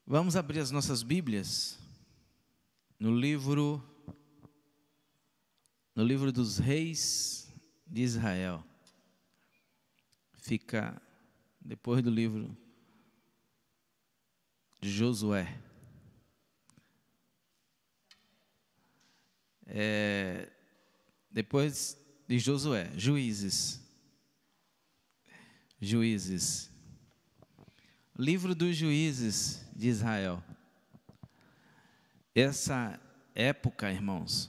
Vamos abrir as nossas Bíblias no livro dos Reis de Israel. Fica depois do livro de Josué. Depois de Josué, Juízes. Livro dos Juízes de Israel. Essa época, irmãos,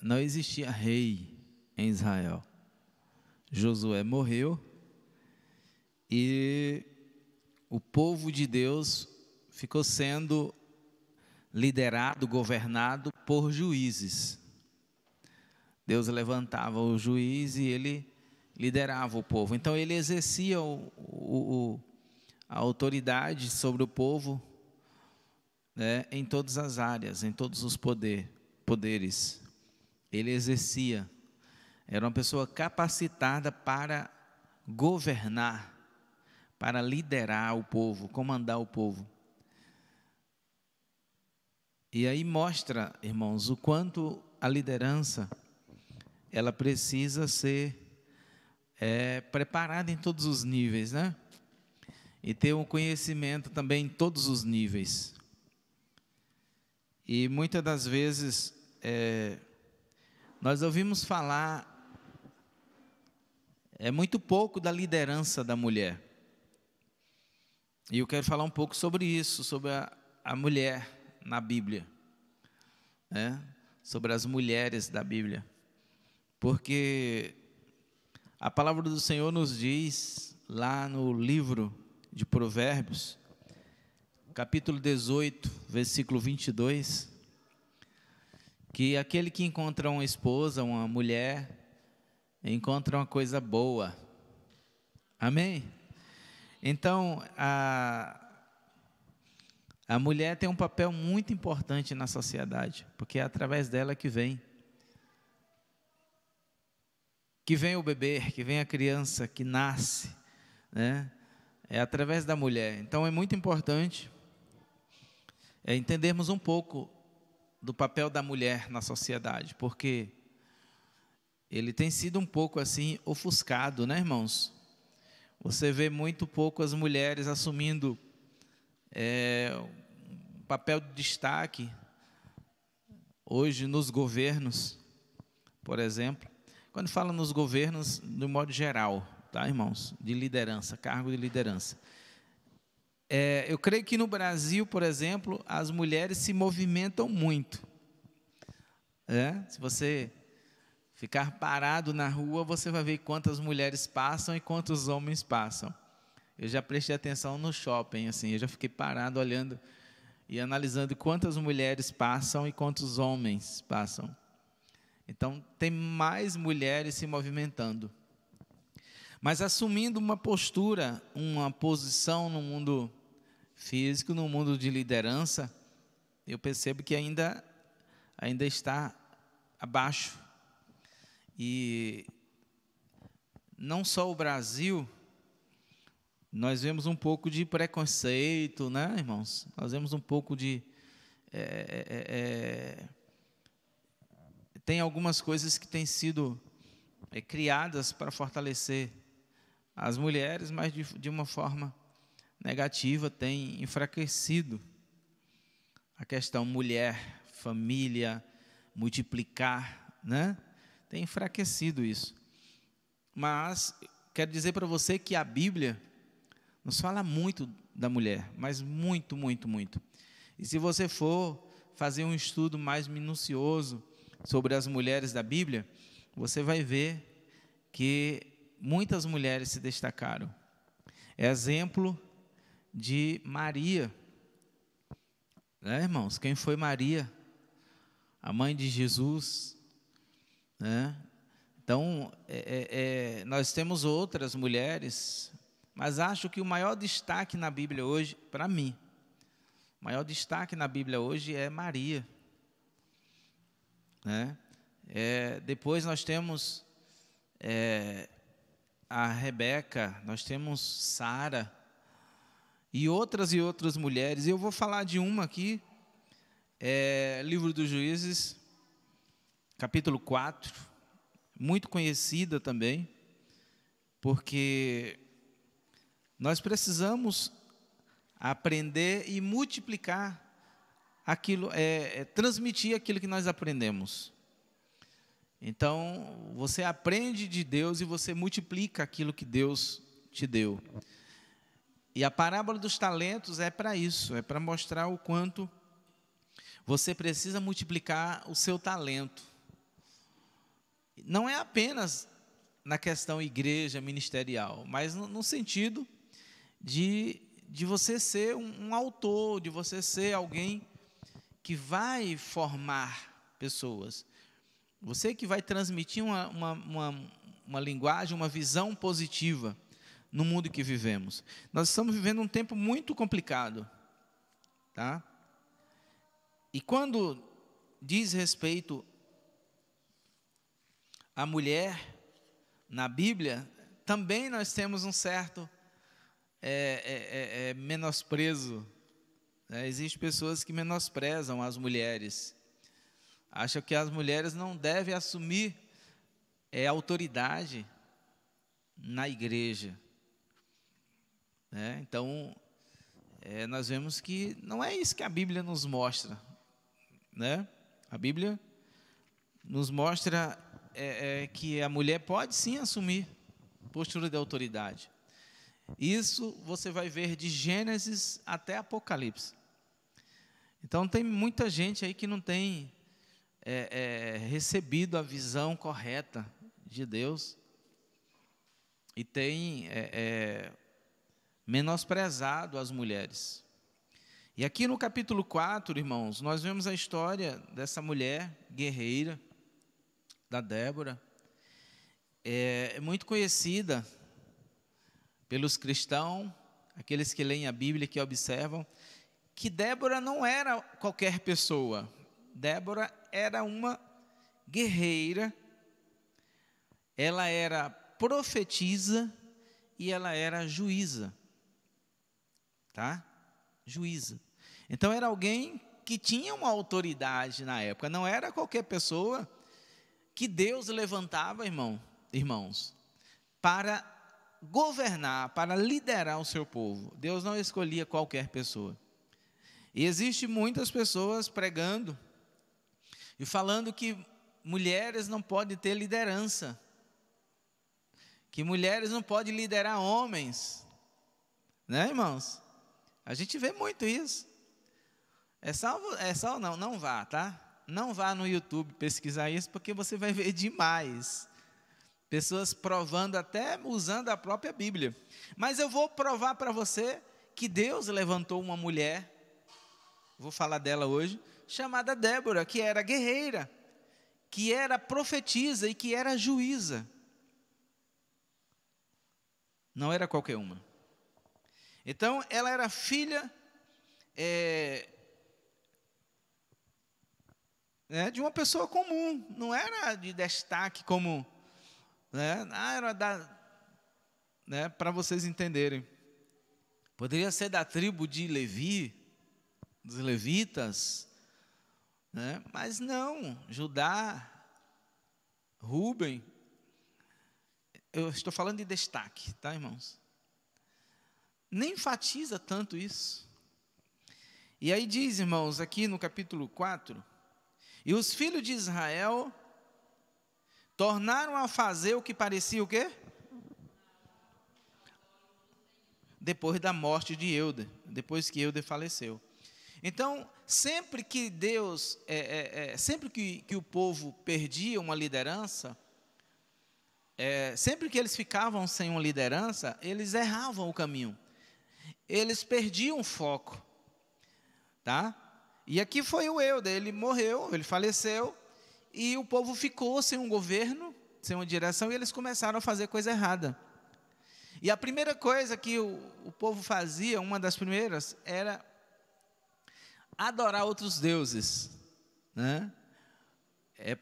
não existia rei em Israel. Josué morreu e o povo de Deus ficou sendo liderado, governado por juízes. Deus levantava o juiz e ele liderava o povo. Então ele exercia a autoridade sobre o povo, né, em todas as áreas, em todos os poderes. Ele exercia. Era uma pessoa capacitada para governar, para liderar o povo, comandar o povo. E aí mostra, irmãos, o quanto a liderança ela precisa ser preparada em todos os níveis, né? E ter um conhecimento também em todos os níveis. E muitas das vezes nós ouvimos falar muito pouco da liderança da mulher. E eu quero falar um pouco sobre isso, sobre a mulher na Bíblia, né? Sobre as mulheres da Bíblia. Porque a palavra do Senhor nos diz, lá no livro de Provérbios, capítulo 18, versículo 22, que aquele que encontra uma esposa, uma mulher, encontra uma coisa boa. Amém? Então, a mulher tem um papel muito importante na sociedade, porque é através dela que vem o bebê, que vem a criança, que nasce, né? É através da mulher. Então é muito importante entendermos um pouco do papel da mulher na sociedade, porque ele tem sido um pouco assim ofuscado, né, irmãos? Você vê muito pouco as mulheres assumindo um papel de destaque hoje nos governos, por exemplo. Quando fala nos governos, de modo geral, tá, irmãos? De liderança, cargo de liderança. Eu creio que no Brasil, por exemplo, as mulheres se movimentam muito. Se você ficar parado na rua, você vai ver quantas mulheres passam e quantos homens passam. Eu já prestei atenção no shopping, assim, eu já fiquei parado olhando e analisando quantas mulheres passam e quantos homens passam. Então, tem mais mulheres se movimentando. Mas assumindo uma postura, uma posição no mundo físico, no mundo de liderança, eu percebo que ainda está abaixo. E não só o Brasil, nós vemos um pouco de preconceito, né, irmãos? Nós vemos um pouco de... Tem algumas coisas que têm sido criadas para fortalecer as mulheres, mas de uma forma negativa tem enfraquecido a questão mulher, família, multiplicar, né? Tem enfraquecido isso. Mas quero dizer para você que a Bíblia nos fala muito da mulher, mas muito, muito, muito. E se você for fazer um estudo mais minucioso sobre as mulheres da Bíblia, você vai ver que muitas mulheres se destacaram. Exemplo de Maria, né, irmãos? Quem foi Maria? A mãe de Jesus, né? Então, nós temos outras mulheres, mas acho que o maior destaque na Bíblia hoje, para mim, o maior destaque na Bíblia hoje é Maria, né? Depois nós temos a Rebeca, nós temos Sara e outras mulheres. Eu vou falar de uma aqui, livro dos Juízes, capítulo 4, muito conhecida também, porque nós precisamos aprender e multiplicar aquilo, transmitir aquilo que nós aprendemos. Então, você aprende de Deus e você multiplica aquilo que Deus te deu. E a parábola dos talentos é para isso, é para mostrar o quanto você precisa multiplicar o seu talento. Não é apenas na questão igreja ministerial, mas no sentido de você ser um autor, de você ser alguém que vai formar pessoas. Você que vai transmitir uma linguagem, uma visão positiva no mundo que vivemos. Nós estamos vivendo um tempo muito complicado, tá? E quando diz respeito à mulher na Bíblia, também nós temos um certo menosprezo. Existem pessoas que menosprezam as mulheres, acham que as mulheres não devem assumir autoridade na igreja. Então, nós vemos que não é isso que a Bíblia nos mostra. A Bíblia nos mostra que a mulher pode sim assumir postura de autoridade. Isso você vai ver de Gênesis até Apocalipse. Então tem muita gente aí que não tem recebido a visão correta de Deus e tem menosprezado as mulheres. E aqui no capítulo 4, irmãos, nós vemos a história dessa mulher guerreira, da Débora, muito conhecida pelos cristãos, aqueles que leem a Bíblia, que observam, que Débora não era qualquer pessoa. Débora era uma guerreira, ela era profetisa e ela era juíza. Tá? Juíza. Então era alguém que tinha uma autoridade na época, não era qualquer pessoa que Deus levantava, irmãos, para governar, para liderar o seu povo. Deus não escolhia qualquer pessoa. E existe muitas pessoas pregando e falando que mulheres não podem ter liderança, que mulheres não podem liderar homens, irmãos? A gente vê muito isso. Não vá, tá? Não vá no YouTube pesquisar isso, porque você vai ver demais. Pessoas provando, até usando a própria Bíblia. Mas eu vou provar para você que Deus levantou uma mulher, vou falar dela hoje, chamada Débora, que era guerreira, que era profetisa e que era juíza. Não era qualquer uma. Então, ela era filha de uma pessoa comum, não era de destaque como... para vocês entenderem, poderia ser da tribo de Levi, dos levitas, mas não, Judá, Rúben, eu estou falando de destaque, tá, irmãos? Nem enfatiza tanto isso. E aí diz, irmãos, aqui no capítulo 4, e os filhos de Israel tornaram a fazer o que parecia o quê? Depois da morte de Eude, depois que Eude faleceu. Então, sempre que Deus, sempre que o povo perdia uma liderança, sempre que eles ficavam sem uma liderança, eles erravam o caminho. Eles perdiam o foco. Tá? E aqui foi o Eude, ele morreu, ele faleceu, e o povo ficou sem um governo, sem uma direção, e eles começaram a fazer coisa errada. E a primeira coisa que o povo fazia, uma das primeiras, era adorar outros deuses.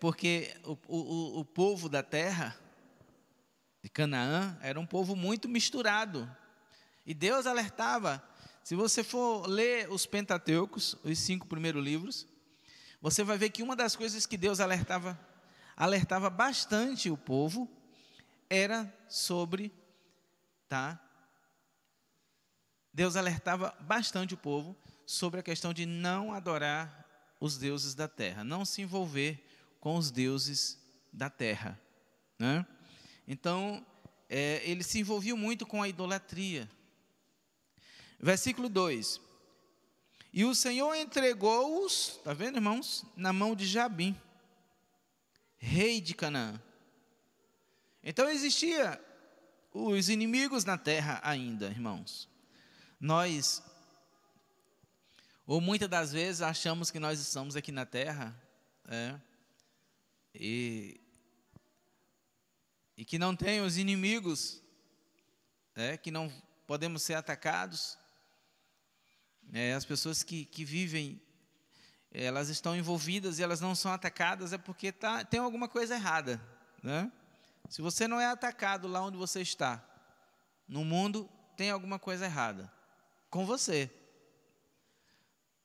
Porque o povo da terra, de Canaã era um povo muito misturado. E Deus alertava. Se você for ler os Pentateucos, os 5 primeiros livros, você vai ver que uma das coisas que Deus alertava bastante o povo, era sobre, Deus alertava bastante o povo sobre a questão de não adorar os deuses da terra, não se envolver com os deuses da terra, né? Então, ele se envolvia muito com a idolatria. Versículo 2: e o Senhor entregou-os, está vendo, irmãos? Na mão de Jabim, rei de Canaã. Então existia os inimigos na terra ainda, irmãos. Nós, ou muitas das vezes, achamos que nós estamos aqui na terra, e que não tem os inimigos, que não podemos ser atacados. As pessoas que vivem, elas estão envolvidas e elas não são atacadas, é porque tem alguma coisa errada, né? Se você não é atacado lá onde você está, no mundo, tem alguma coisa errada com você.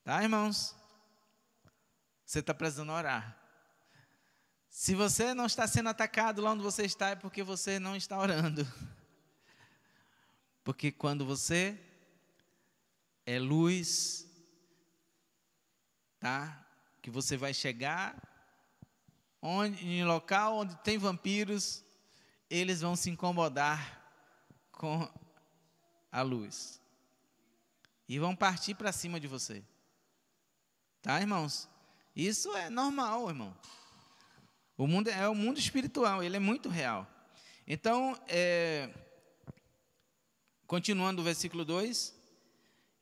Tá, irmãos? Você está precisando orar. Se você não está sendo atacado lá onde você está, é porque você não está orando. Porque quando você é luz, que você vai chegar em local onde tem vampiros, eles vão se incomodar com a luz e vão partir para cima de você. Tá, irmãos? Isso é normal, irmão. O mundo é o mundo espiritual, ele é muito real. Então, continuando o versículo 2,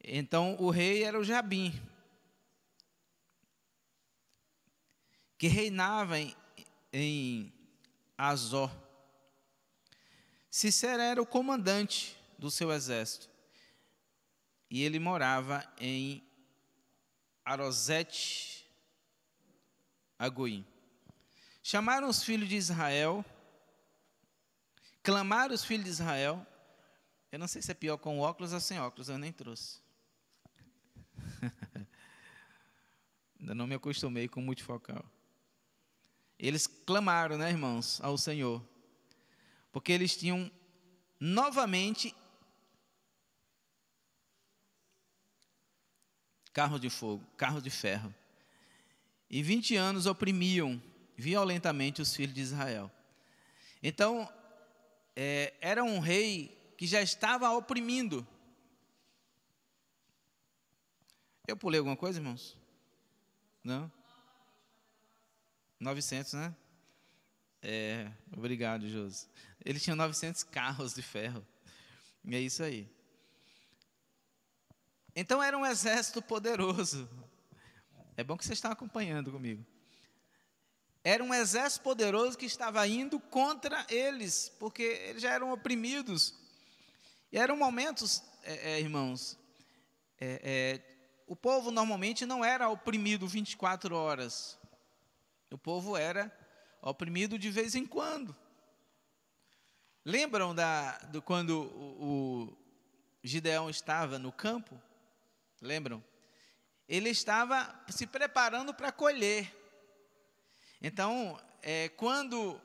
então o rei era o Jabim, que reinava em Azor. Sisera era o comandante do seu exército, e ele morava em Arosete Agoim. Chamaram os filhos de Israel, clamaram os filhos de Israel. Eu não sei se é pior com óculos ou sem óculos, eu nem trouxe. Ainda não me acostumei com o multifocal. Eles clamaram, né, irmãos, ao Senhor, porque eles tinham novamente carro de fogo, carro de ferro, e 20 anos oprimiam violentamente os filhos de Israel. Então, era um rei que já estava oprimindo. Eu pulei alguma coisa, irmãos? Não? 900, né? Obrigado, Josi. Ele tinha 900 carros de ferro. E é isso aí. Então era um exército poderoso. É bom que vocês estão acompanhando comigo. Era um exército poderoso que estava indo contra eles, porque eles já eram oprimidos. E eram momentos, irmãos, o povo normalmente não era oprimido 24 horas. O povo era oprimido de vez em quando. Lembram quando o Gideão estava no campo? Lembram? Ele estava se preparando para colher. Então, quando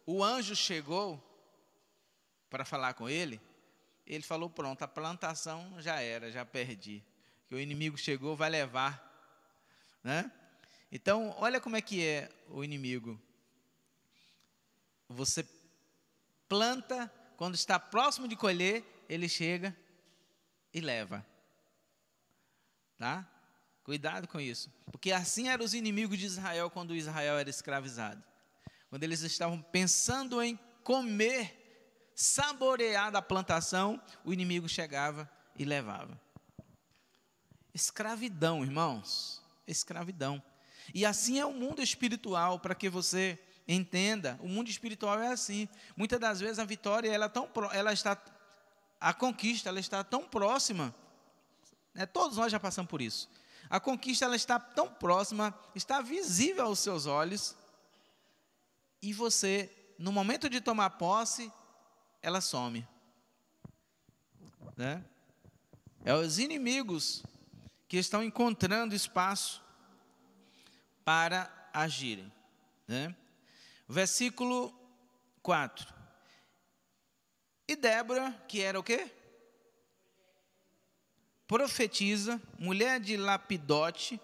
o anjo chegou para falar com ele, ele falou: pronto, a plantação já era, já perdi. Que o inimigo chegou, vai levar, né? Então, olha como é que é o inimigo. Você planta, quando está próximo de colher, ele chega e leva. Tá? Cuidado com isso. Porque assim eram os inimigos de Israel quando Israel era escravizado. Quando eles estavam pensando em comer, saborear da plantação, o inimigo chegava e levava. Escravidão, irmãos. Escravidão. E assim é o mundo espiritual, para que você entenda. O mundo espiritual é assim. Muitas das vezes a vitória, a conquista, ela está tão próxima. Todos nós já passamos por isso. A conquista, ela está tão próxima, está visível aos seus olhos, e você, no momento de tomar posse, ela some, né? É os inimigos que estão encontrando espaço para agirem, né? Versículo 4. E Débora, que era o quê? Profetisa, mulher de Lapidote,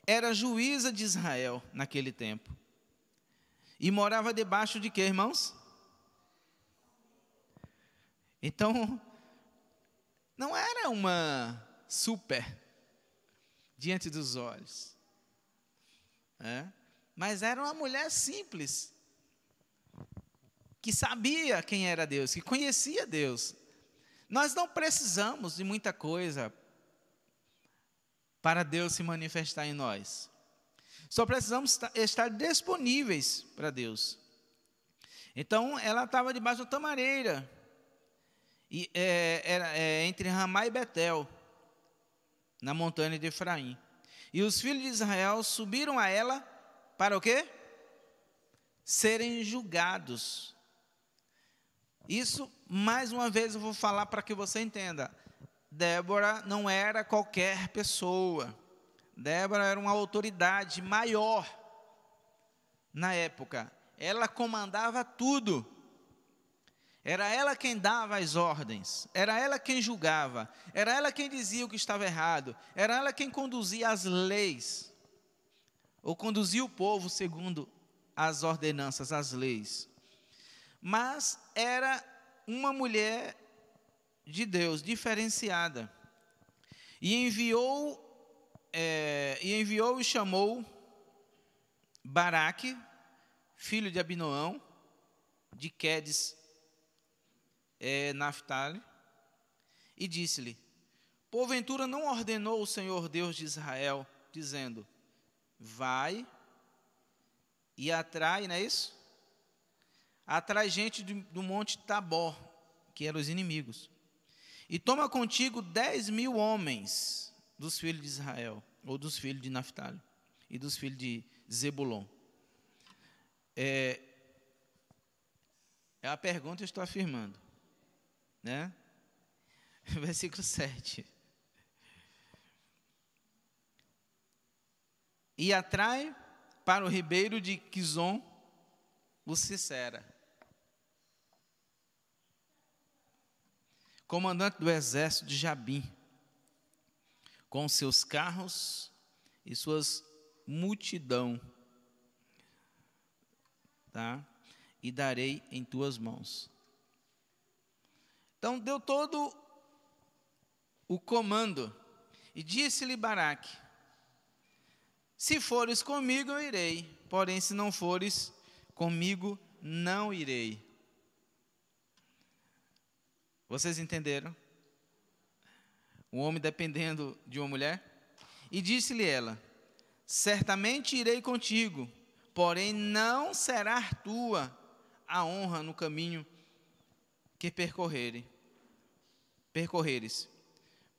era juíza de Israel naquele tempo. E morava debaixo de quê, irmãos? Então, não era uma super diante dos olhos, né? Mas era uma mulher simples, que sabia quem era Deus, que conhecia Deus. Nós não precisamos de muita coisa para Deus se manifestar em nós. Só precisamos estar disponíveis para Deus. Então, ela estava debaixo da tamareira, e, entre Ramá e Betel, na montanha de Efraim. E os filhos de Israel subiram a ela para o quê? Serem julgados. Isso, mais uma vez, eu vou falar para que você entenda. Débora não era qualquer pessoa. Débora era uma autoridade maior na época. Ela comandava tudo. Era ela quem dava as ordens. Era ela quem julgava. Era ela quem dizia o que estava errado. Era ela quem conduzia as leis. Ou conduzia o povo segundo as ordenanças, as leis. Mas era uma mulher de Deus, diferenciada. E enviou e chamou Baraque, filho de Abinoão, de Quedes, Naftali, e disse-lhe: porventura não ordenou o Senhor Deus de Israel, dizendo: vai e atrai, não é isso? Atrai gente do monte Tabor, que eram os inimigos, e toma contigo 10.000 homens dos filhos de Israel, ou dos filhos de Naftali, e dos filhos de Zebulon. É a pergunta que eu estou afirmando, né? Versículo 7. E atrai para o ribeiro de Quizon o Sisera, comandante do exército de Jabim, com seus carros e suas multidão, tá? E darei em tuas mãos. Então deu todo o comando, e disse-lhe Baraque: se fores comigo, eu irei, porém se não fores comigo, não irei. Vocês entenderam? O homem dependendo de uma mulher. E disse-lhe ela: certamente irei contigo, porém não será tua a honra no caminho que percorreres,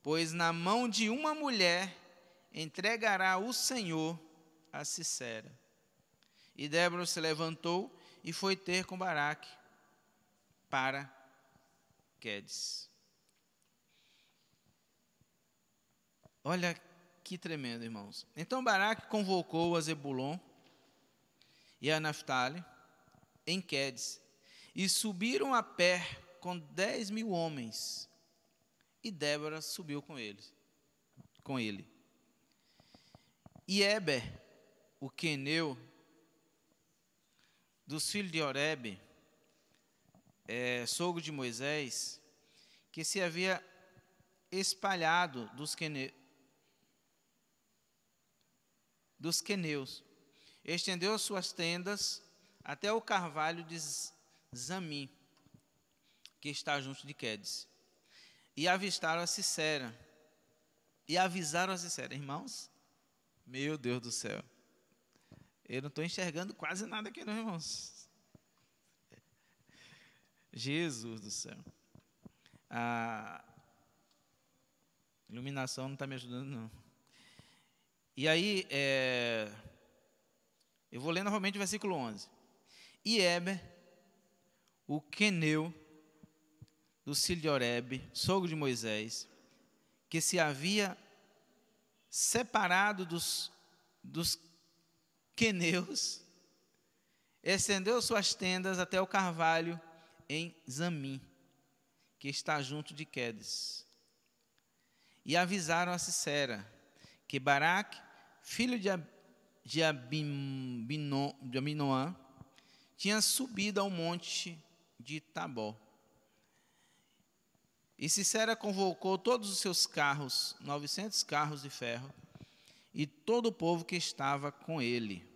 pois na mão de uma mulher entregará o Senhor a Sisera. E Débora se levantou e foi ter com Baraque para Quedes. Olha que tremendo, irmãos. Então Baraque convocou a Zebulon e a Naftali em Quedes, e subiram a pé com 10.000 homens, e Débora subiu com ele. E Eber, o queneu, dos filhos de Oreb, sogro de Moisés, que se havia espalhado dos queneus, estendeu as suas tendas até o carvalho de Zamim, que está junto de Quedes, e avistaram a Sisera, e avisaram a Sisera. Irmãos, meu Deus do céu, eu não estou enxergando quase nada aqui não, irmãos. Jesus do céu. A iluminação não está me ajudando não. E aí, eu vou ler novamente o versículo 11. E Eber, o queneu, do filho de Oreb, sogro de Moisés, que se havia separado dos queneus, estendeu suas tendas até o carvalho em Zamim, que está junto de Quedes. E avisaram a Sisera que Baraque, filho de Abinoam, tinha subido ao monte de Tabor. E Sisera convocou todos os seus carros, 900 carros de ferro, e todo o povo que estava com ele,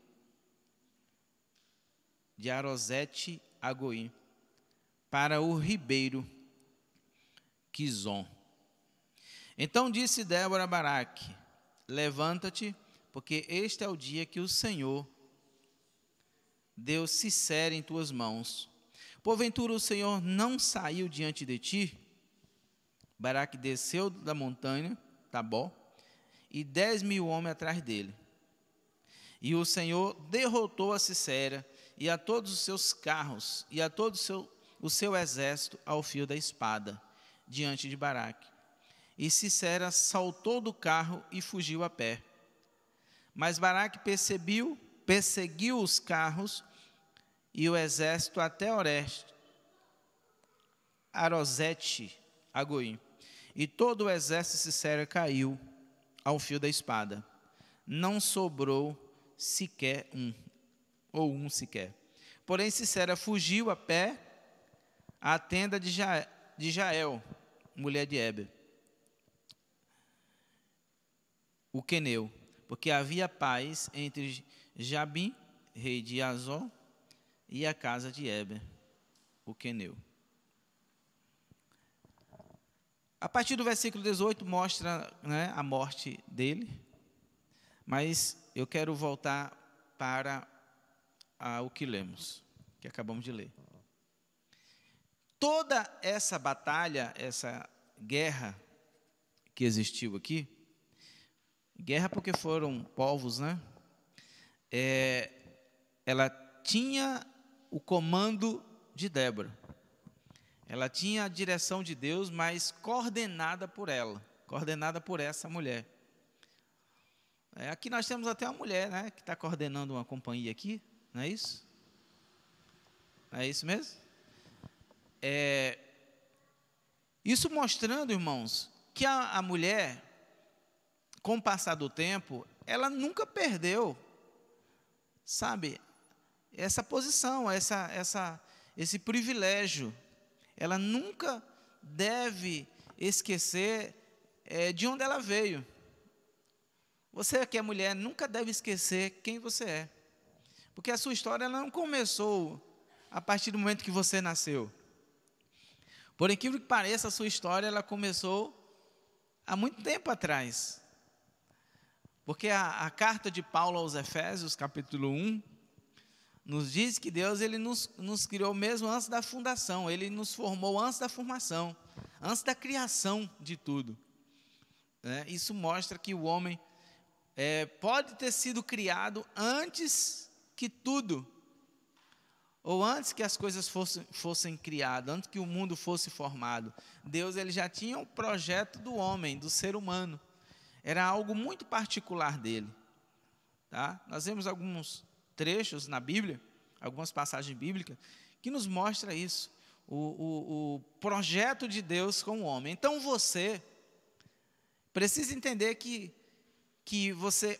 de Arosete a Goim, para o ribeiro Quizon. Então disse Débora a Baraque: levanta-te, porque este é o dia que o Senhor deu Sisera em tuas mãos. Porventura o Senhor não saiu diante de ti? Baraque desceu da montanha, Tabó, e 10.000 homens atrás dele. E o Senhor derrotou a Sisera e a todos os seus carros e a todo o seu exército ao fio da espada, diante de Baraque. E Sisera saltou do carro e fugiu a pé. Mas Baraque perseguiu os carros e o exército até Arosete a Goim. E todo o exército de Sisera caiu ao fio da espada. Não sobrou sequer um sequer. Porém Sisera fugiu a pé à tenda de Jael, mulher de Heber, o queneu, porque havia paz entre Jabim, rei de Azor, e a casa de Heber, o queneu. A partir do versículo 18 mostra, né, a morte dele, mas eu quero voltar para o que lemos, que acabamos de ler. Toda essa batalha, essa guerra que existiu aqui, guerra porque foram povos, né? Ela tinha o comando de Débora. Ela tinha a direção de Deus, mas coordenada por ela, coordenada por essa mulher. Aqui nós temos até uma mulher, né, que está coordenando uma companhia aqui, não é isso? Não é isso mesmo? Isso mostrando, irmãos, que a mulher, com o passar do tempo, ela nunca perdeu, sabe, essa posição, esse privilégio. Ela nunca deve esquecer de onde ela veio. Você que é mulher nunca deve esquecer quem você é, porque a sua história ela não começou a partir do momento que você nasceu. Por incrível que pareça, a sua história ela começou há muito tempo atrás, porque a carta de Paulo aos Efésios, capítulo 1, nos diz que Deus ele nos criou mesmo antes da fundação, Ele nos formou antes da formação, antes da criação de tudo. Isso mostra que o homem pode ter sido criado antes que tudo, ou antes que as coisas fossem criadas, antes que o mundo fosse formado. Deus ele já tinha um projeto do homem, do ser humano, era algo muito particular dele. Tá? Nós vemos alguns trechos na Bíblia, algumas passagens bíblicas, que nos mostra isso, o projeto de Deus com o homem. Então você precisa entender que você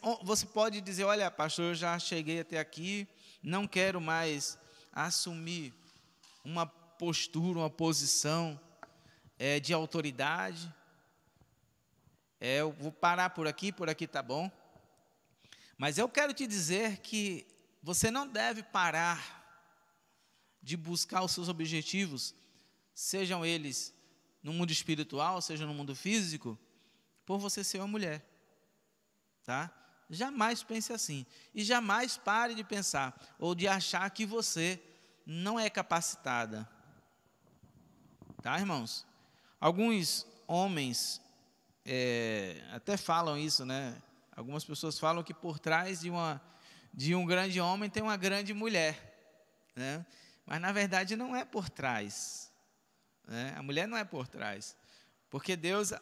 pode dizer: olha, pastor, eu já cheguei até aqui, não quero mais assumir uma postura, uma posição de autoridade, eu vou parar por aqui está bom. Mas eu quero te dizer que você não deve parar de buscar os seus objetivos, sejam eles no mundo espiritual, seja no mundo físico, por você ser uma mulher, tá? Jamais pense assim, e jamais pare de pensar, ou de achar que você não é capacitada, tá, irmãos? Alguns homens até falam isso, né? Algumas pessoas falam que por trás de um grande homem tem uma grande mulher, né? Mas na verdade não é por trás, né? A mulher não é por trás.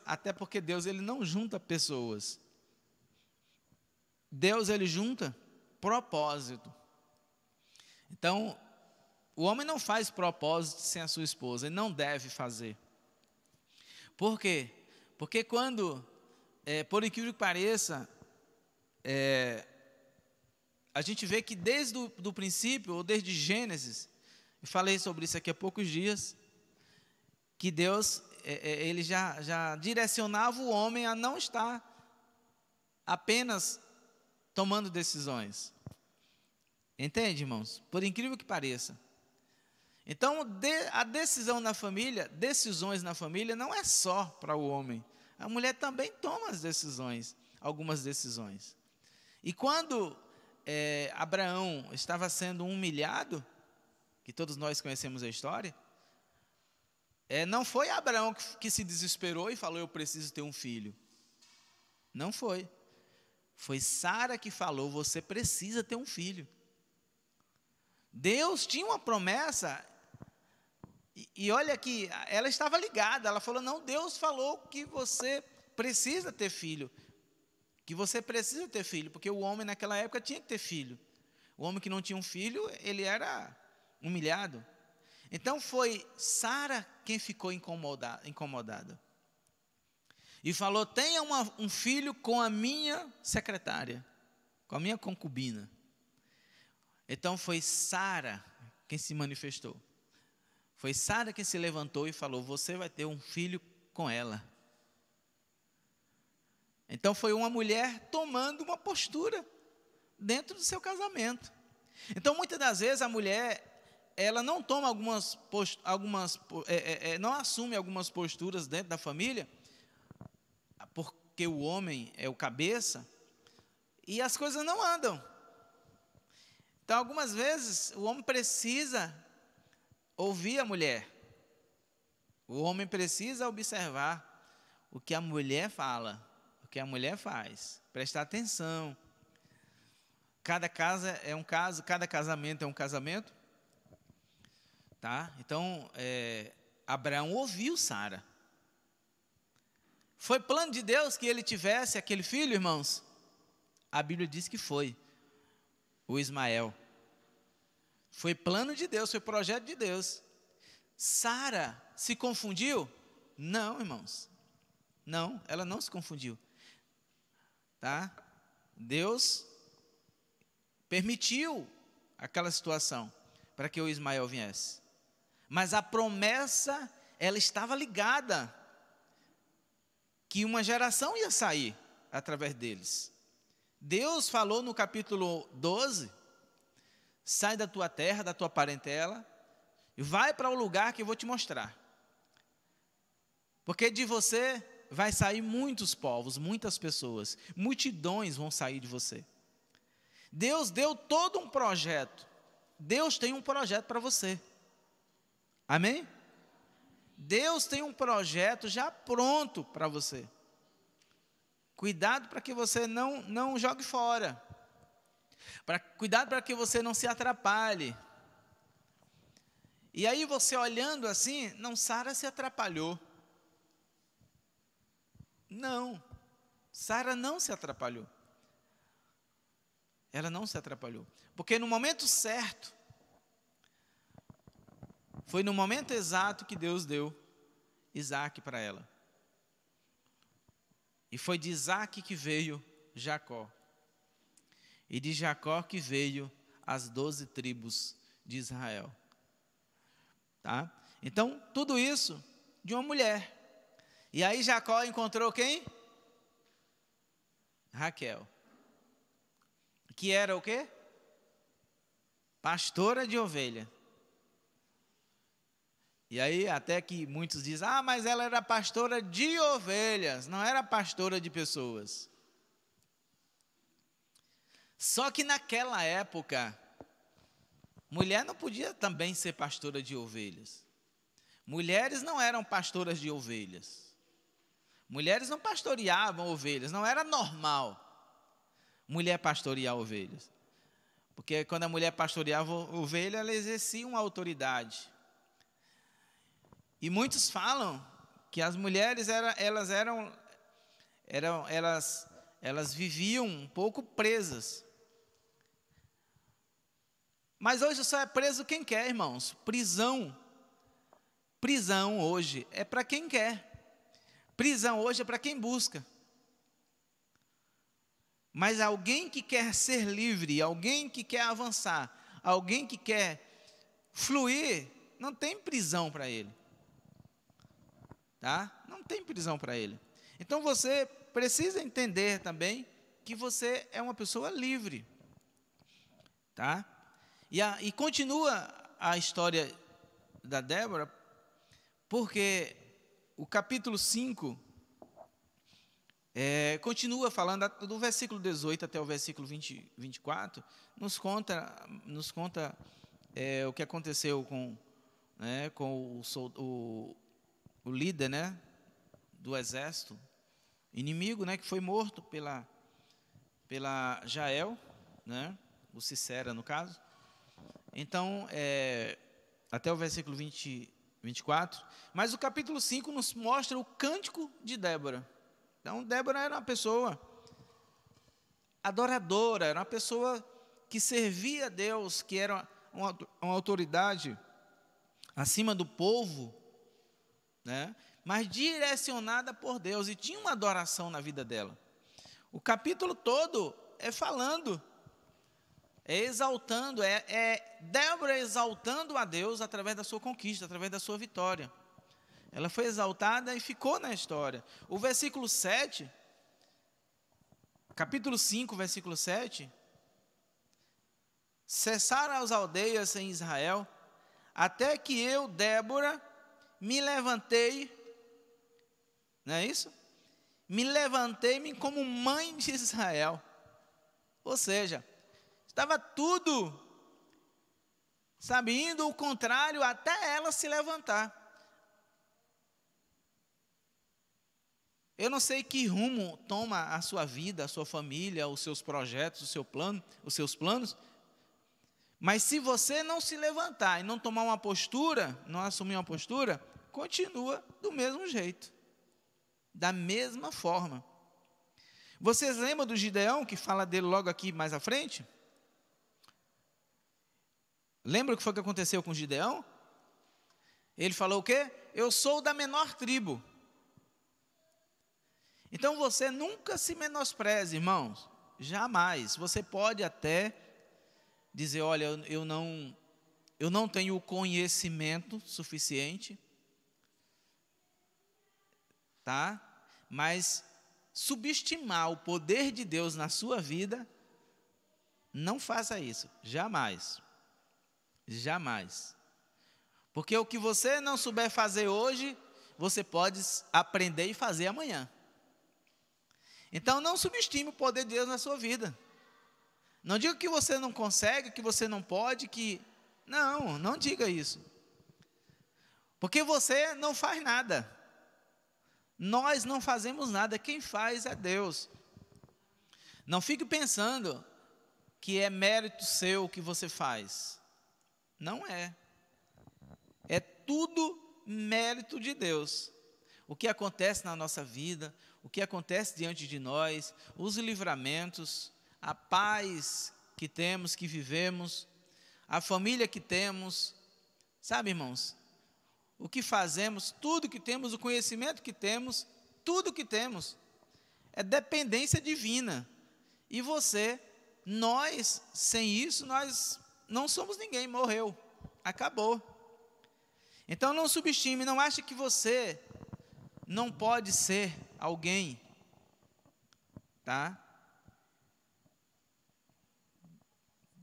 Até porque Deus ele não junta pessoas. Deus ele junta propósito. Então, o homem não faz propósito sem a sua esposa, ele não deve fazer. Por quê? Porque quando, por incrível que pareça, a gente vê que desde o princípio, ou desde Gênesis, eu falei sobre isso aqui há poucos dias, que Deus, ele já direcionava o homem a não estar apenas tomando decisões. Entende, irmãos? Por incrível que pareça. Então, a decisão na família, decisões na família, não é só para o homem. A mulher também toma as decisões, algumas decisões. E quando Abraão estava sendo humilhado, que todos nós conhecemos a história, não foi Abraão que se desesperou e falou, eu preciso ter um filho. Não foi. Foi Sara que falou, você precisa ter um filho. Deus tinha uma promessa, e olha que ela estava ligada, ela falou, não, Deus falou que você precisa ter filho, porque o homem naquela época tinha que ter filho. O homem que não tinha um filho, ele era humilhado. Então foi Sara quem ficou incomodada. E falou, tenha um filho com a minha secretária, com a minha concubina. Então foi Sara quem se manifestou. Foi Sara quem se levantou e falou, você vai ter um filho com ela. Então foi uma mulher tomando uma postura dentro do seu casamento. Então muitas das vezes a mulher, ela não toma não assume algumas posturas dentro da família, porque o homem é o cabeça, e as coisas não andam. Então algumas vezes o homem precisa ouvir a mulher. O homem precisa observar o que a mulher fala, o que a mulher faz, prestar atenção. Cada casa é um caso, cada casamento é um casamento, tá? Então, Abraão ouviu Sara. Foi plano de Deus que ele tivesse aquele filho, irmãos? A Bíblia diz que foi, o Ismael. Foi plano de Deus, foi projeto de Deus. Sara se confundiu? Não, irmãos. Não, ela não se confundiu. Tá? Deus permitiu aquela situação para que o Ismael viesse. Mas a promessa, ela estava ligada, que uma geração ia sair através deles. Deus falou no capítulo 12, sai da tua terra, da tua parentela, e vai para o lugar que eu vou te mostrar. Porque de você vai sair muitos povos, muitas pessoas, multidões vão sair de você. Deus deu todo um projeto. Deus tem um projeto para você. Amém? Deus tem um projeto já pronto para você. Cuidado para que você não jogue fora. Cuidado para que você não se atrapalhe. E aí você olhando assim, não, Sara se atrapalhou. Não, Sara não se atrapalhou. Ela não se atrapalhou. Porque no momento certo, foi no momento exato que Deus deu Isaac para ela. E foi de Isaac que veio Jacó. E de Jacó que veio as 12 tribos de Israel. Tá? Então, tudo isso de uma mulher. E aí Jacó encontrou quem? Raquel. Que era o quê? Pastora de ovelha. E aí até que muitos dizem, mas ela era pastora de ovelhas, não era pastora de pessoas. Só que naquela época, mulher não podia também ser pastora de ovelhas. Mulheres não eram pastoras de ovelhas. Mulheres não pastoreavam ovelhas, não era normal mulher pastorear ovelhas. Porque quando a mulher pastoreava ovelha, ela exercia uma autoridade. E muitos falam que as mulheres elas viviam um pouco presas. Mas hoje só é preso quem quer, irmãos. Prisão hoje é para quem quer. Prisão hoje é para quem busca. Mas alguém que quer ser livre, alguém que quer avançar, alguém que quer fluir, não tem prisão para ele. Tá? Não tem prisão para ele. Então você precisa entender também que você é uma pessoa livre. Tá? E continua a história da Débora, porque o capítulo 5 continua falando, do versículo 18 até o versículo 24, nos conta o que aconteceu com o líder, né, do exército inimigo, né, que foi morto pela Jael, né, o Sisera no caso. Então, até o versículo 24, mas o capítulo 5 nos mostra o cântico de Débora. Então, Débora era uma pessoa adoradora, era uma pessoa que servia a Deus, que era uma autoridade acima do povo, né? Mas direcionada por Deus, e tinha uma adoração na vida dela. O capítulo todo é falando, exaltando, Débora exaltando a Deus através da sua conquista, através da sua vitória. Ela foi exaltada e ficou na história. O versículo 7, capítulo 5, versículo 7, cessaram as aldeias em Israel, até que eu, Débora, me levantei, não é isso? Me levantei-me como mãe de Israel. Ou seja, estava tudo, indo o contrário até ela se levantar. Eu não sei que rumo toma a sua vida, a sua família, os seus projetos, os seus planos, mas se você não se levantar e não tomar uma postura, não assumir uma postura, continua do mesmo jeito, da mesma forma. Vocês lembram do Gideão, que fala dele logo aqui mais à frente? Lembra o que foi que aconteceu com Gideão? Ele falou o quê? Eu sou da menor tribo. Então você nunca se menospreze, irmãos, jamais. Você pode até dizer, olha, eu não tenho o conhecimento suficiente, tá? Mas subestimar o poder de Deus na sua vida, não faça isso, jamais. Jamais. Porque o que você não souber fazer hoje, você pode aprender e fazer amanhã. Então, não subestime o poder de Deus na sua vida. Não diga que você não consegue, que você não pode, não diga isso. Porque você não faz nada. Nós não fazemos nada, quem faz é Deus. Não fique pensando que é mérito seu o que você faz. Não é. É tudo mérito de Deus. O que acontece na nossa vida, o que acontece diante de nós, os livramentos, a paz que temos, que vivemos, a família que temos, sabe, irmãos? O que fazemos, tudo que temos, o conhecimento que temos, tudo que temos, é dependência divina. E nós, sem isso, nós não somos ninguém, morreu, acabou. Então não subestime, não ache que você não pode ser alguém, tá?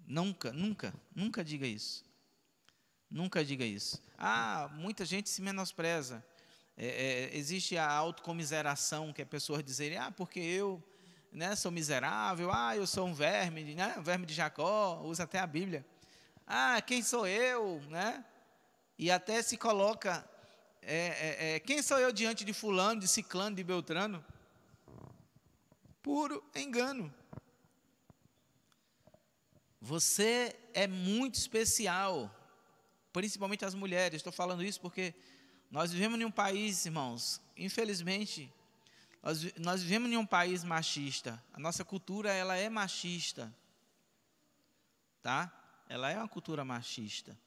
Nunca diga isso. Nunca diga isso. Muita gente se menospreza. Existe a autocomiseração, que é pessoas dizerem, porque eu, né, sou miserável, eu sou um verme, né, um verme de Jacó, usa até a Bíblia. Quem sou eu, né? E até se coloca, quem sou eu diante de fulano, de ciclano, de beltrano? Puro engano. Você é muito especial, principalmente as mulheres. Estou falando isso porque Nós vivemos em um país, irmãos, infelizmente, nós vivemos em um país machista. A nossa cultura, ela é machista, tá? Ela é uma cultura machista.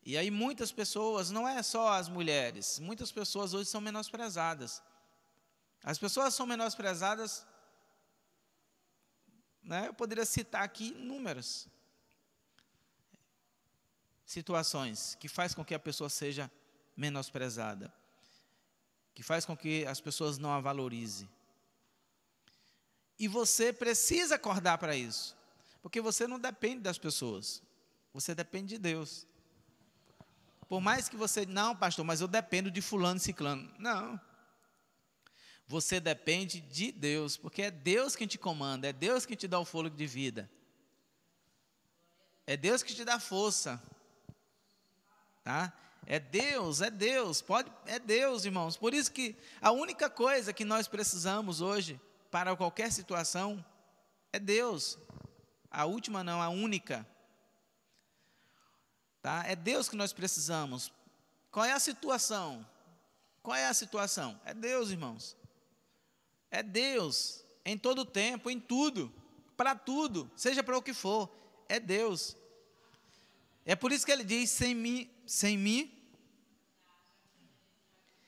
E aí muitas pessoas, não é só as mulheres, muitas pessoas hoje são menosprezadas. As pessoas são menosprezadas, né? Eu poderia citar aqui inúmeras situações que faz com que a pessoa seja menosprezada, que faz com que as pessoas não a valorizem. E você precisa acordar para isso, porque você não depende das pessoas, você depende de Deus. Por mais que você, não, pastor, mas eu dependo de fulano e ciclano. Não. Você depende de Deus, porque é Deus quem te comanda, é Deus quem te dá o fôlego de vida. É Deus que te dá força. Tá? É Deus, é Deus, irmãos. Por isso que a única coisa que nós precisamos hoje, para qualquer situação, é Deus. A última não, a única. Tá? É Deus que nós precisamos. Qual é a situação? Qual é a situação? É Deus, irmãos. É Deus, em todo tempo, em tudo, para tudo, seja para o que for, é Deus. É por isso que ele diz, sem mim,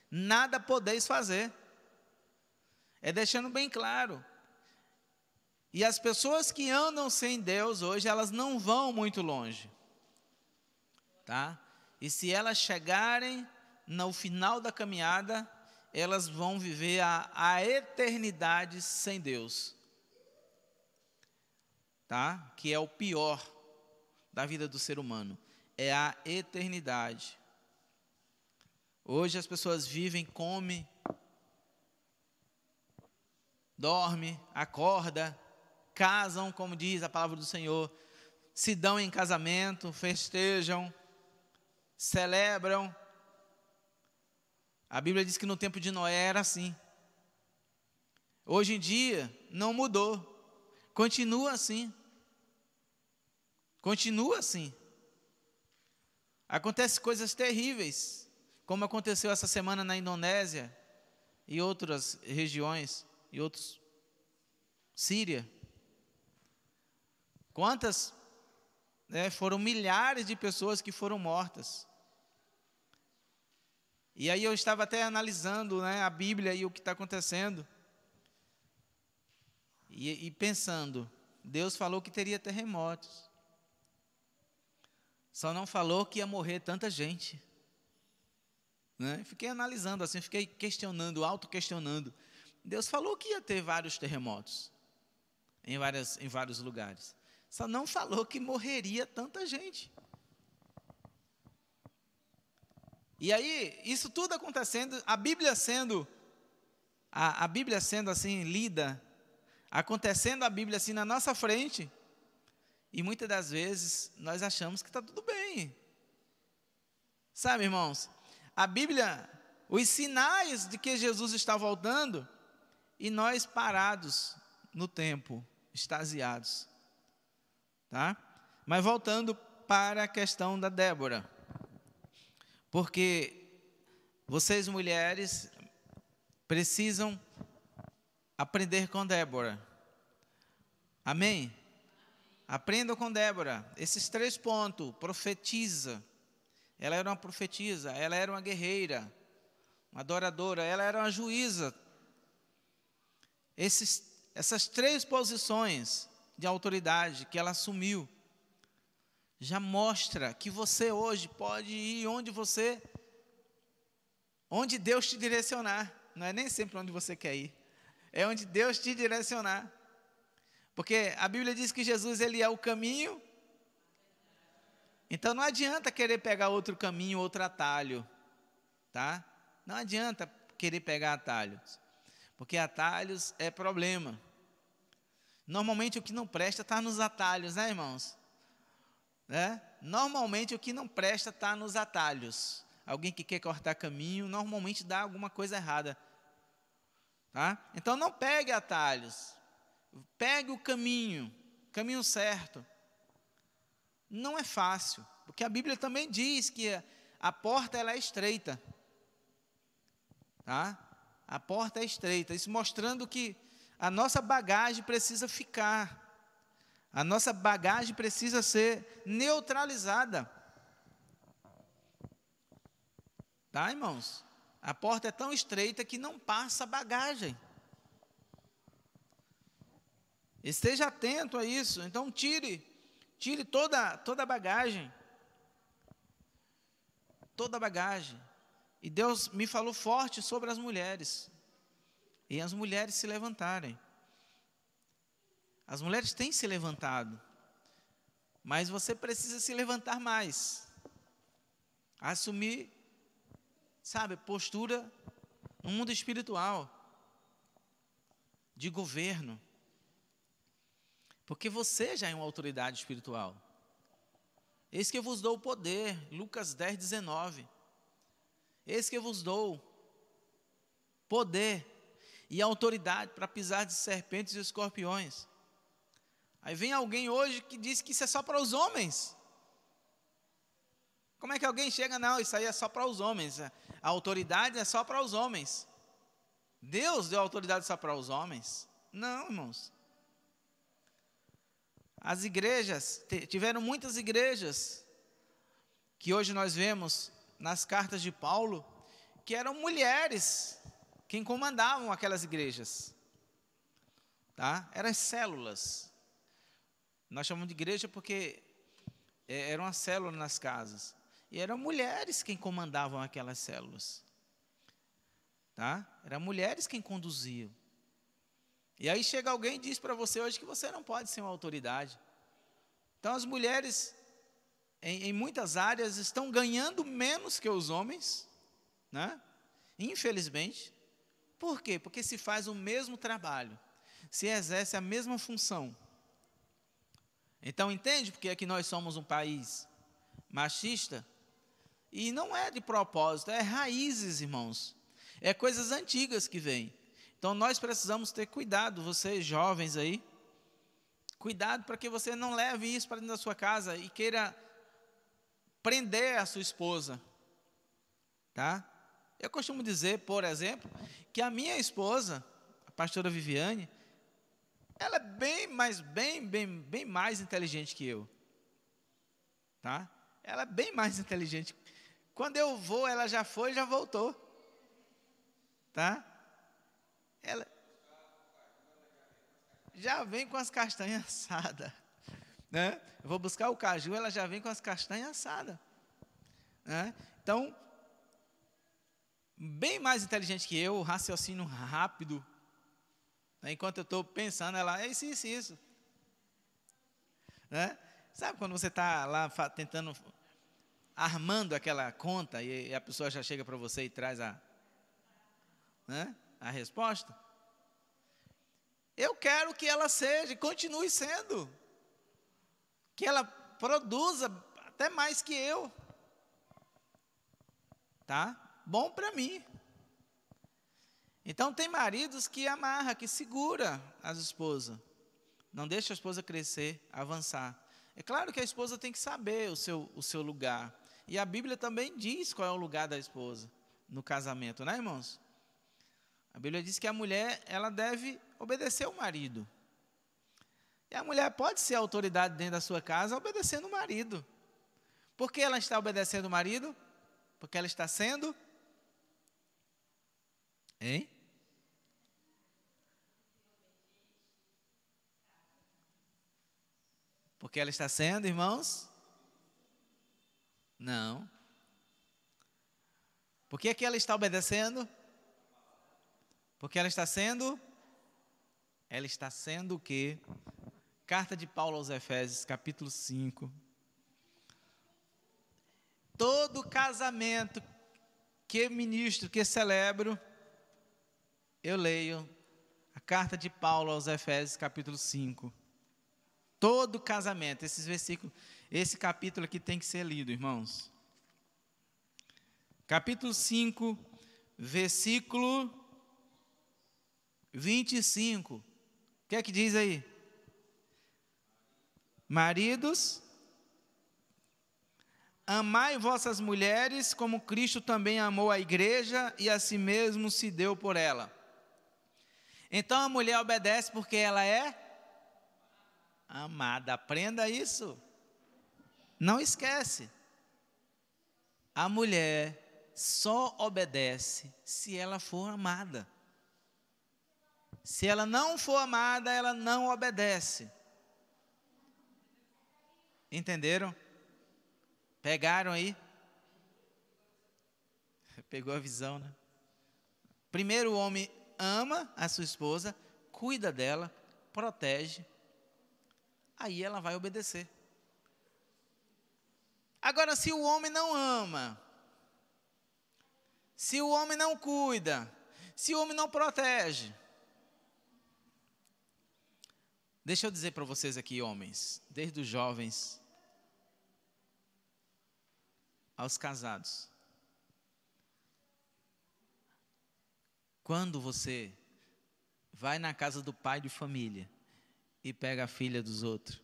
nada podeis fazer. É deixando bem claro. E as pessoas que andam sem Deus hoje, elas não vão muito longe. Tá? E se elas chegarem no final da caminhada, elas vão viver a eternidade sem Deus. Tá? Que é o pior da vida do ser humano. É a eternidade. Hoje as pessoas vivem, comem, dormem, acordam, casam, como diz a palavra do Senhor, se dão em casamento, festejam, celebram. A Bíblia diz que no tempo de Noé era assim. Hoje em dia não mudou. Continua assim. Continua assim. Acontecem coisas terríveis, como aconteceu essa semana na Indonésia e outras regiões, e outros, Síria. Quantas, foram milhares de pessoas que foram mortas. E aí eu estava até analisando, a Bíblia e o que está acontecendo. E pensando, Deus falou que teria terremotos. Só não falou que ia morrer tanta gente. Fiquei analisando assim, fiquei questionando, auto-questionando. Deus falou que ia ter vários terremotos em vários lugares. Só não falou que morreria tanta gente. E aí, isso tudo acontecendo, a Bíblia sendo assim lida, acontecendo a Bíblia assim na nossa frente, e muitas das vezes nós achamos que está tudo bem. Sabe, irmãos, a Bíblia, os sinais de que Jesus está voltando, e nós parados no tempo, extasiados. Tá? Mas voltando para a questão da Débora. Porque vocês, mulheres, precisam aprender com Débora. Amém? Aprendam com Débora. Esses 3 pontos. Profetiza. Ela era uma profetisa. Ela era uma guerreira. Uma adoradora. Ela era uma juíza. Essas 3 posições de autoridade que ela assumiu, já mostra que você hoje pode ir onde Deus te direcionar. Não é nem sempre onde você quer ir, é onde Deus te direcionar. Porque a Bíblia diz que Jesus, ele é o caminho. Então não adianta querer pegar outro caminho, outro atalho, tá? Não adianta querer pegar atalhos, porque atalhos é problema. Normalmente o que não presta está nos atalhos, né, irmãos? Normalmente o que não presta está nos atalhos. Alguém que quer cortar caminho, normalmente dá alguma coisa errada. Tá? Então não pegue atalhos. Pegue o caminho certo. Não é fácil, porque a Bíblia também diz que a porta ela é estreita. Tá? A porta é estreita, isso mostrando que a nossa bagagem precisa ficar. A nossa bagagem precisa ser neutralizada. Tá, irmãos? A porta é tão estreita que não passa bagagem. Esteja atento a isso. Então tire toda a bagagem. Toda a bagagem. E Deus me falou forte sobre as mulheres. E as mulheres se levantarem. As mulheres têm se levantado. Mas você precisa se levantar mais. Assumir, sabe, postura no mundo espiritual. De governo. Porque você já é uma autoridade espiritual. Eis que eu vos dou o poder. Lucas 10, 19. Eis que eu vos dou poder e autoridade para pisar de serpentes e escorpiões. Aí vem alguém hoje que diz que isso é só para os homens. Como é que alguém chega? Não, isso aí é só para os homens. A autoridade é só para os homens. Deus deu autoridade só para os homens? Não, irmãos. As igrejas, tiveram muitas igrejas, que hoje nós vemos nas cartas de Paulo, que eram mulheres quem comandavam aquelas igrejas. Tá? Eram células. Nós chamamos de igreja porque era uma célula nas casas. E eram mulheres quem comandavam aquelas células. Tá? Eram mulheres quem conduziam. E aí chega alguém e diz para você hoje que você não pode ser uma autoridade. Então as mulheres, em muitas áreas, estão ganhando menos que os homens, né? Infelizmente. Por quê? Porque se faz o mesmo trabalho, se exerce a mesma função. Então entende porque é que nós somos um país machista? E não é de propósito, é raízes, irmãos. É coisas antigas que vêm. Então nós precisamos ter cuidado, vocês jovens aí, cuidado para que você não leve isso para dentro da sua casa e queira prender a sua esposa, tá? Eu costumo dizer, por exemplo, que a minha esposa, a pastora Viviane, ela é bem mais inteligente que eu, tá? Ela é bem mais inteligente. Quando eu vou, ela já foi e já voltou, tá? Ela já vem com as castanhas assadas, né? Eu vou buscar o caju, ela já vem com as castanhas assadas, né? Então, bem mais inteligente que eu, raciocínio rápido, né? Enquanto eu estou pensando, ela, é isso, né? Sabe quando você está lá tentando, armando aquela conta e a pessoa já chega para você e traz né, a resposta? Eu quero que ela seja, continue sendo, que ela produza até mais que eu, tá? Bom para mim. Então tem maridos que amarra, que segura as esposas, não deixa a esposa crescer, avançar. É claro que a esposa tem que saber o seu lugar, e a Bíblia também diz qual é o lugar da esposa no casamento, né, irmãos? A Bíblia diz que a mulher, ela deve obedecer o marido. E a mulher pode ser autoridade dentro da sua casa obedecendo o marido. Por que ela está obedecendo o marido? Porque ela está sendo... Hein? Porque ela está sendo, irmãos? Não. Por que ela está obedecendo? Porque ela está sendo... Ela está sendo o quê? Carta de Paulo aos Efésios, capítulo 5. Todo casamento que ministro, que celebro, eu leio a carta de Paulo aos Efésios, capítulo 5. Todo casamento, esses versículos, esse capítulo aqui tem que ser lido, irmãos. Capítulo 5, versículo 25. O que é que diz aí? Maridos, Amai vossas mulheres, como Cristo também amou a igreja e a si mesmo se deu por ela. Então a mulher obedece porque ela é amada. Aprenda isso. Não esquece. A mulher só obedece se ela for amada. Se ela não for amada, ela não obedece. Entenderam? Pegaram aí? Pegou a visão, né? Primeiro o homem ama a sua esposa, cuida dela, protege. Aí ela vai obedecer. Agora, se o homem não ama, se o homem não cuida, se o homem não protege, deixa eu dizer para vocês aqui, homens, desde os jovens aos casados, quando você vai na casa do pai de família e pega a filha dos outros,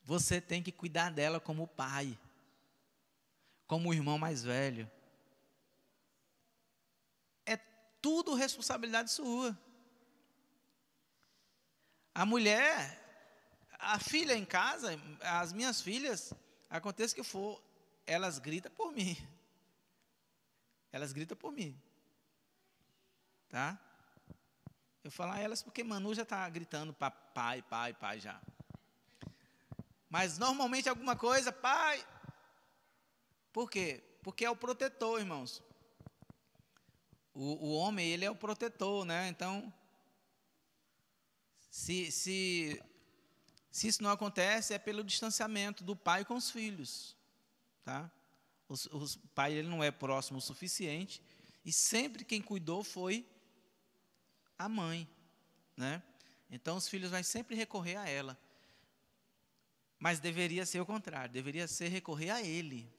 você tem que cuidar dela como pai, como o irmão mais velho. É tudo responsabilidade sua. A mulher, a filha em casa, as minhas filhas, aconteça que for, elas gritam por mim. Elas gritam por mim. Tá? Eu falo a elas porque Manu já está gritando para pai já. Mas normalmente alguma coisa, pai. Por quê? Porque é o protetor, irmãos. O homem, ele é o protetor, né? Então, se isso não acontece, é pelo distanciamento do pai com os filhos. Tá? O pai, ele não é próximo o suficiente. E sempre quem cuidou foi a mãe, né? Então, os filhos vão sempre recorrer a ela. Mas deveria ser o contrário, deveria ser recorrer a ele,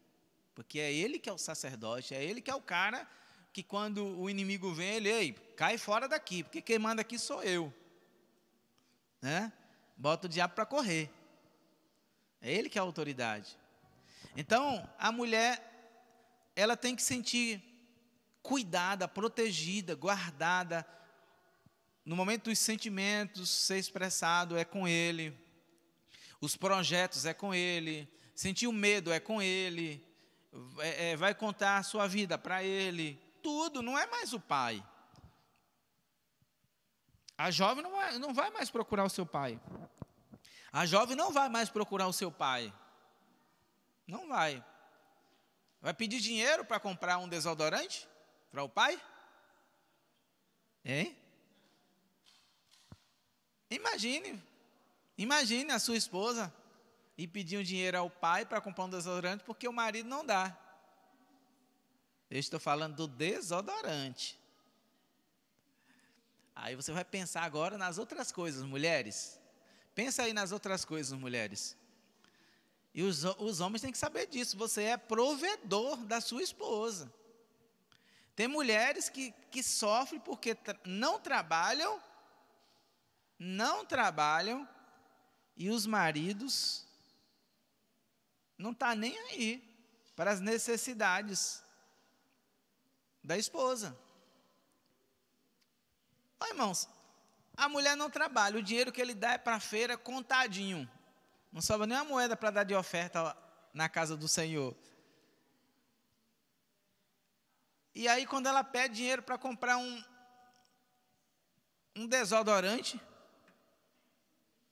porque é ele que é o sacerdote, é ele que é o cara que quando o inimigo vem, ele, ei, cai fora daqui, porque quem manda aqui sou eu, né? Bota o diabo para correr, é ele que é a autoridade. Então, a mulher, ela tem que sentir cuidada, protegida, guardada, no momento dos sentimentos, ser expressado é com ele, os projetos é com ele, sentir o medo é com ele, vai contar a sua vida para ele, tudo, não é mais o pai. A jovem não vai mais procurar o seu pai. A jovem não vai mais procurar o seu pai. Não vai. Vai pedir dinheiro para comprar um desodorante para o pai? Hein? Imagine a sua esposa e pedir um dinheiro ao pai para comprar um desodorante porque o marido não dá. Eu estou falando do desodorante. Aí você vai pensar agora nas outras coisas, mulheres. Pensa aí nas outras coisas, mulheres. E os homens têm que saber disso. Você é provedor da sua esposa. Tem mulheres que sofrem porque não trabalham, e os maridos não estão nem aí para as necessidades da esposa. Ó, irmãos, a mulher não trabalha, o dinheiro que ele dá é para a feira contadinho. Não sobra nem uma moeda para dar de oferta na casa do Senhor. E aí, quando ela pede dinheiro para comprar um desodorante,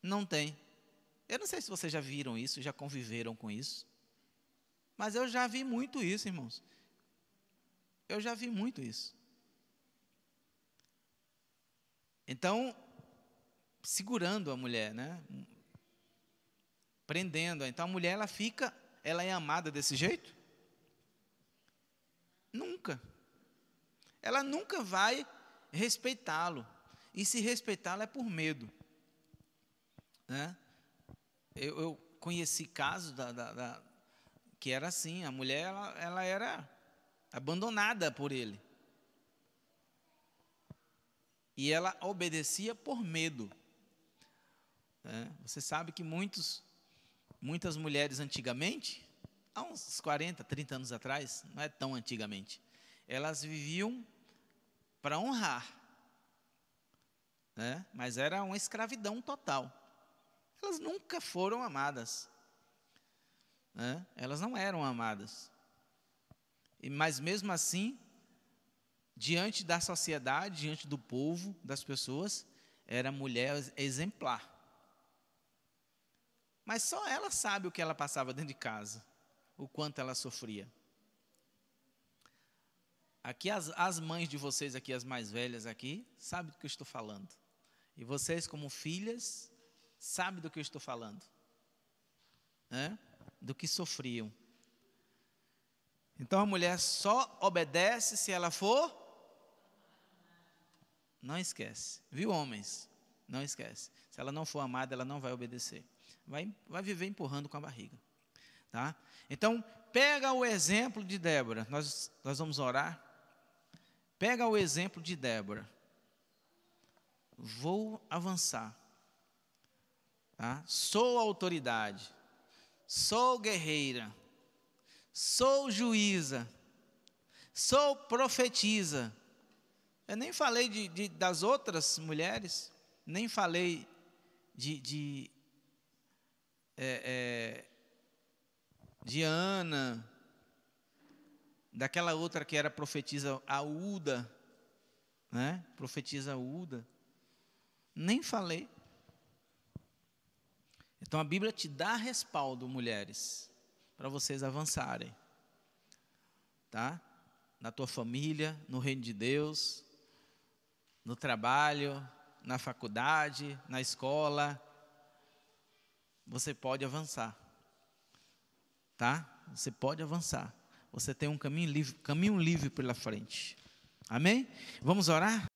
não tem. Eu não sei se vocês já viram isso, já conviveram com isso. Mas eu já vi muito isso, irmãos. Eu já vi muito isso. Então, segurando a mulher, né? Prendendo-a. Então, a mulher, ela é amada desse jeito? Nunca. Ela nunca vai respeitá-lo. E se respeitá-lo é por medo. Né? Eu conheci casos que era assim, a mulher ela era abandonada por ele. E ela obedecia por medo. Você sabe que muitos Muitas mulheres antigamente, há uns 40, 30 anos atrás, não é tão antigamente, elas viviam para honrar, né? Mas era uma escravidão total. Elas nunca foram amadas, né? Elas não eram amadas. Mas mesmo assim, diante da sociedade, diante do povo, das pessoas, era mulher exemplar. Mas só ela sabe o que ela passava dentro de casa, o quanto ela sofria. Aqui as mães de vocês aqui, as mais velhas aqui, sabem do que eu estou falando. E vocês como filhas, sabem do que eu estou falando, né? Do que sofriam. Então a mulher só obedece se ela for. Não esquece, viu, homens? Não esquece. Se ela não for amada, ela não vai obedecer. Vai viver empurrando com a barriga, tá? Então, pega o exemplo de Débora. Nós vamos orar. Pega o exemplo de Débora. Vou avançar, tá? Sou autoridade, sou guerreira, sou juíza, sou profetisa. Eu nem falei das outras mulheres, nem falei de Ana, daquela outra que era profetisa Aúda, né? Profetisa Aúda. Nem falei. Então a Bíblia te dá respaldo, mulheres, para vocês avançarem, tá? Na tua família, no reino de Deus, no trabalho, na faculdade, na escola, você pode avançar, tá? Você pode avançar. Você tem um caminho livre pela frente. Amém? Vamos orar?